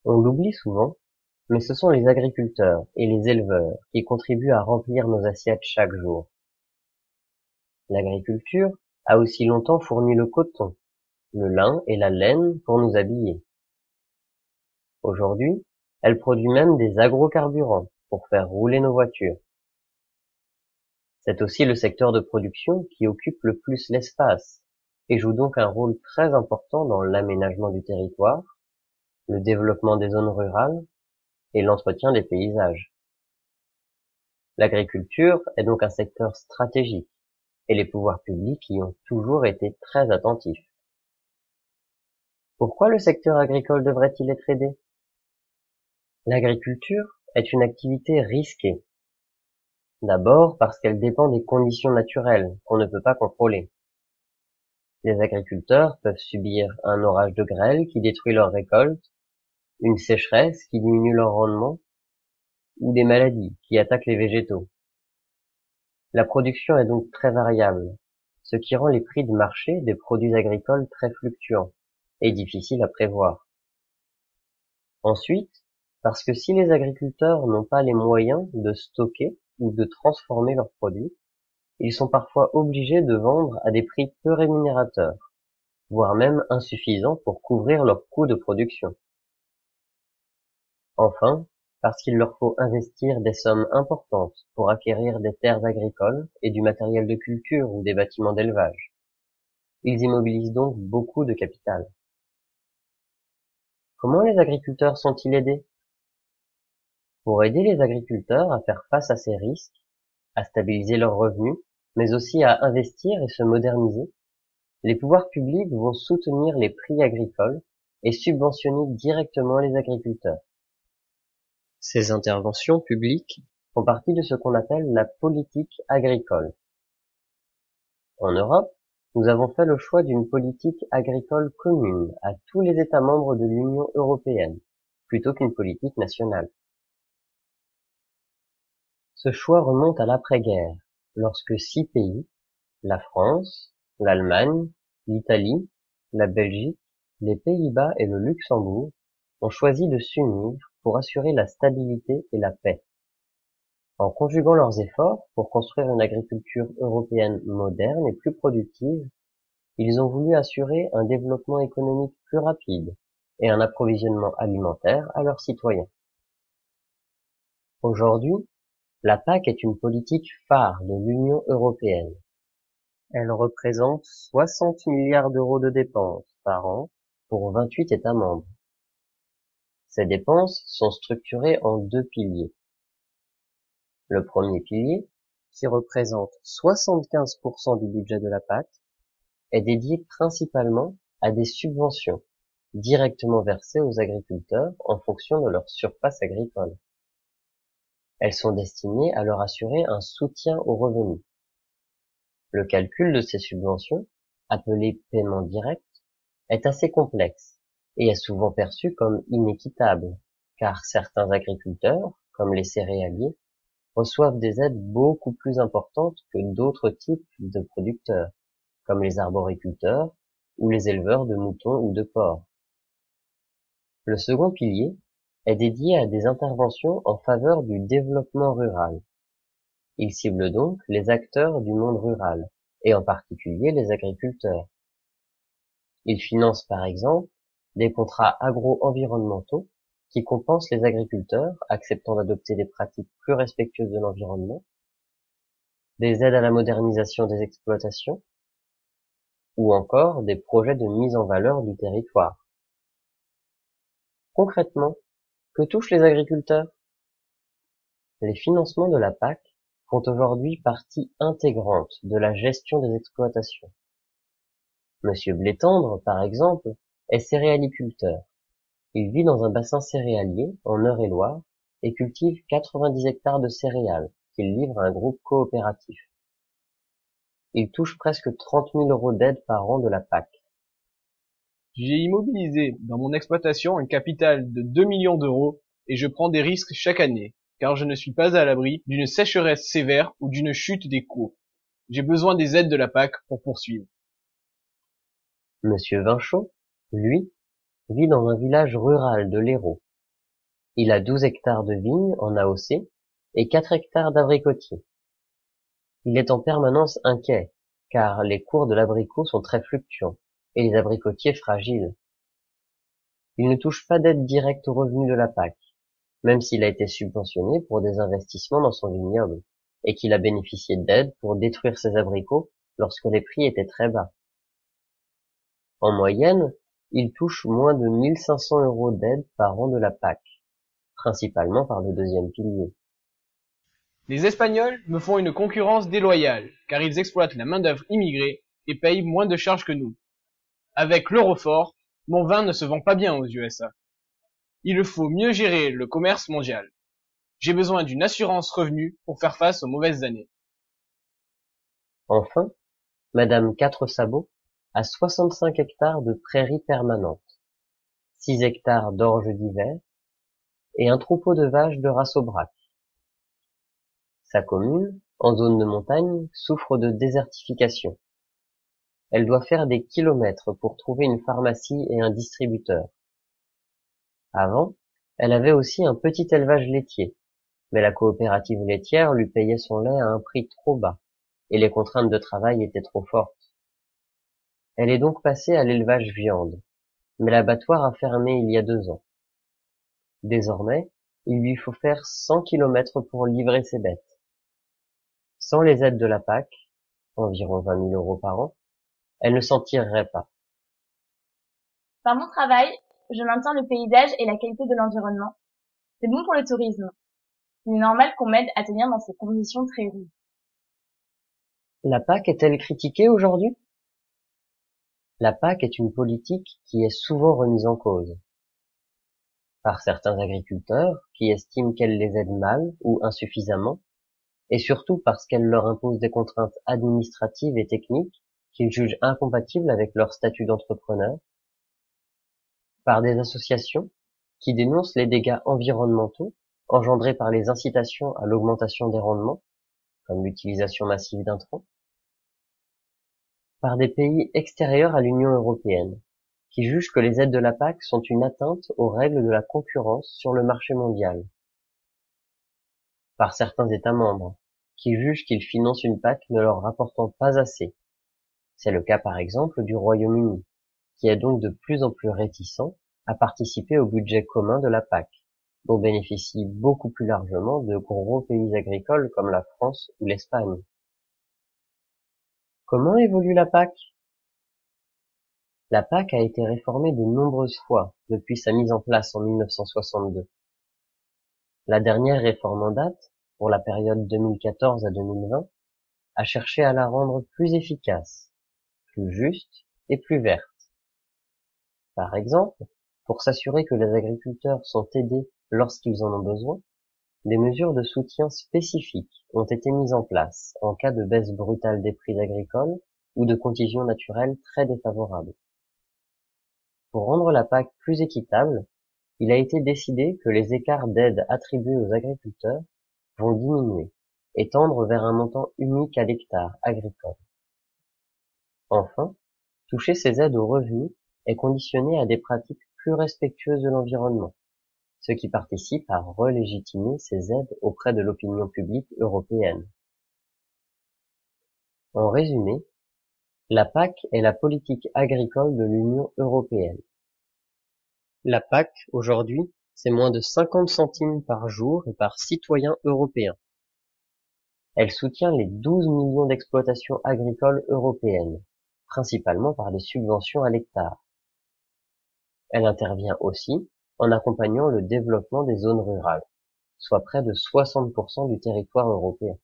On l'oublie souvent, mais ce sont les agriculteurs et les éleveurs qui contribuent à remplir nos assiettes chaque jour. L'agriculture a aussi longtemps fourni le coton, le lin et la laine pour nous habiller. Aujourd'hui, elle produit même des agrocarburants pour faire rouler nos voitures. C'est aussi le secteur de production qui occupe le plus l'espace et joue donc un rôle très important dans l'aménagement du territoire, le développement des zones rurales et l'entretien des paysages. L'agriculture est donc un secteur stratégique et les pouvoirs publics y ont toujours été très attentifs. Pourquoi le secteur agricole devrait-il être aidé? L'agriculture est une activité risquée. D'abord parce qu'elle dépend des conditions naturelles qu'on ne peut pas contrôler. Les agriculteurs peuvent subir un orage de grêle qui détruit leurs récoltes, une sécheresse qui diminue leur rendement, ou des maladies qui attaquent les végétaux. La production est donc très variable, ce qui rend les prix de marché des produits agricoles très fluctuants et difficiles à prévoir. Ensuite, parce que si les agriculteurs n'ont pas les moyens de stocker ou de transformer leurs produits, ils sont parfois obligés de vendre à des prix peu rémunérateurs, voire même insuffisants pour couvrir leurs coûts de production. Enfin, parce qu'il leur faut investir des sommes importantes pour acquérir des terres agricoles et du matériel de culture ou des bâtiments d'élevage. Ils immobilisent donc beaucoup de capital. Comment les agriculteurs sont-ils aidés? Pour aider les agriculteurs à faire face à ces risques, à stabiliser leurs revenus, mais aussi à investir et se moderniser, les pouvoirs publics vont soutenir les prix agricoles et subventionner directement les agriculteurs. Ces interventions publiques font partie de ce qu'on appelle la politique agricole. En Europe, nous avons fait le choix d'une politique agricole commune à tous les États membres de l'Union européenne, plutôt qu'une politique nationale. Ce choix remonte à l'après-guerre, lorsque 6 pays, la France, l'Allemagne, l'Italie, la Belgique, les Pays-Bas et le Luxembourg, ont choisi de s'unir pour assurer la stabilité et la paix. En conjuguant leurs efforts pour construire une agriculture européenne moderne et plus productive, ils ont voulu assurer un développement économique plus rapide et un approvisionnement alimentaire à leurs citoyens. Aujourd'hui, la PAC est une politique phare de l'Union européenne. Elle représente 60 milliards d'euros de dépenses par an pour 28 États membres. Ces dépenses sont structurées en 2 piliers. Le premier pilier, qui représente 75% du budget de la PAC, est dédié principalement à des subventions directement versées aux agriculteurs en fonction de leur surface agricole. Elles sont destinées à leur assurer un soutien aux revenus. Le calcul de ces subventions, appelé paiement direct, est assez complexe et est souvent perçu comme inéquitable, car certains agriculteurs, comme les céréaliers, reçoivent des aides beaucoup plus importantes que d'autres types de producteurs, comme les arboriculteurs ou les éleveurs de moutons ou de porcs. Le second pilier est dédié à des interventions en faveur du développement rural. Il cible donc les acteurs du monde rural, et en particulier les agriculteurs. Il finance par exemple des contrats agro-environnementaux qui compensent les agriculteurs acceptant d'adopter des pratiques plus respectueuses de l'environnement, des aides à la modernisation des exploitations, ou encore des projets de mise en valeur du territoire. Concrètement, que touchent les agriculteurs? Les financements de la PAC font aujourd'hui partie intégrante de la gestion des exploitations. Monsieur Blétendre, par exemple, est céréaliculteur. Il vit dans un bassin céréalier en Eure-et-Loir et cultive 90 hectares de céréales qu'il livre à un groupe coopératif. Il touche presque 30 000 euros d'aide par an de la PAC. J'ai immobilisé dans mon exploitation un capital de 2 millions d'euros et je prends des risques chaque année, car je ne suis pas à l'abri d'une sécheresse sévère ou d'une chute des cours. J'ai besoin des aides de la PAC pour poursuivre. Monsieur Vinchot, lui, vit dans un village rural de l'Hérault Il a 12 hectares de vignes en AOC et 4 hectares d'abricotiers. Il est en permanence inquiet, car les cours de l'abricot sont très fluctuants et les abricotiers fragiles. Il ne touche pas d'aide directe aux revenus de la PAC, même s'il a été subventionné pour des investissements dans son vignoble, et qu'il a bénéficié d'aide pour détruire ses abricots lorsque les prix étaient très bas. En moyenne, il touche moins de 1500 € d'aide par an de la PAC, principalement par le deuxième pilier. Les Espagnols me font une concurrence déloyale, car ils exploitent la main-d'œuvre immigrée et payent moins de charges que nous. Avec l'euro fort, mon vin ne se vend pas bien aux USA. Il faut mieux gérer le commerce mondial. J'ai besoin d'une assurance revenu pour faire face aux mauvaises années. Enfin, Madame Quatre Sabots a 65 hectares de prairies permanentes, 6 hectares d'orge d'hiver et un troupeau de vaches de race Aubrac. Sa commune, en zone de montagne, souffre de désertification. Elle doit faire des kilomètres pour trouver une pharmacie et un distributeur. Avant, elle avait aussi un petit élevage laitier, mais la coopérative laitière lui payait son lait à un prix trop bas, et les contraintes de travail étaient trop fortes. Elle est donc passée à l'élevage viande, mais l'abattoir a fermé il y a 2 ans. Désormais, il lui faut faire 100 kilomètres pour livrer ses bêtes. Sans les aides de la PAC, environ 20 000 € par an, elle ne s'en tirerait pas. Par mon travail, je maintiens le paysage et la qualité de l'environnement. C'est bon pour le tourisme. Il est normal qu'on m'aide à tenir dans ces conditions très rudes. La PAC est-elle critiquée aujourd'hui? La PAC est une politique qui est souvent remise en cause. Par certains agriculteurs qui estiment qu'elle les aide mal ou insuffisamment, et surtout parce qu'elle leur impose des contraintes administratives et techniques qu'ils jugent incompatibles avec leur statut d'entrepreneur, par des associations qui dénoncent les dégâts environnementaux engendrés par les incitations à l'augmentation des rendements, comme l'utilisation massive d'intrants, par des pays extérieurs à l'Union européenne, qui jugent que les aides de la PAC sont une atteinte aux règles de la concurrence sur le marché mondial, par certains États membres, qui jugent qu'ils financent une PAC ne leur rapportant pas assez. C'est le cas par exemple du Royaume-Uni, qui est donc de plus en plus réticent à participer au budget commun de la PAC, dont bénéficient beaucoup plus largement de gros pays agricoles comme la France ou l'Espagne. Comment évolue la PAC? La PAC a été réformée de nombreuses fois depuis sa mise en place en 1962. La dernière réforme en date, pour la période 2014 à 2020, a cherché à la rendre plus efficace, plus juste et plus verte. Par exemple, pour s'assurer que les agriculteurs sont aidés lorsqu'ils en ont besoin, des mesures de soutien spécifiques ont été mises en place en cas de baisse brutale des prix agricoles ou de conditions naturelles très défavorables. Pour rendre la PAC plus équitable, il a été décidé que les écarts d'aide attribués aux agriculteurs vont diminuer et tendre vers un montant unique à l'hectare agricole. Enfin, toucher ces aides aux revenus est conditionné à des pratiques plus respectueuses de l'environnement, ce qui participe à relégitimer ces aides auprès de l'opinion publique européenne. En résumé, la PAC est la politique agricole de l'Union européenne. La PAC, aujourd'hui, c'est moins de 50 centimes par jour et par citoyen européen. Elle soutient les 12 millions d'exploitations agricoles européennes, principalement par des subventions à l'hectare. Elle intervient aussi en accompagnant le développement des zones rurales, soit près de 60% du territoire européen.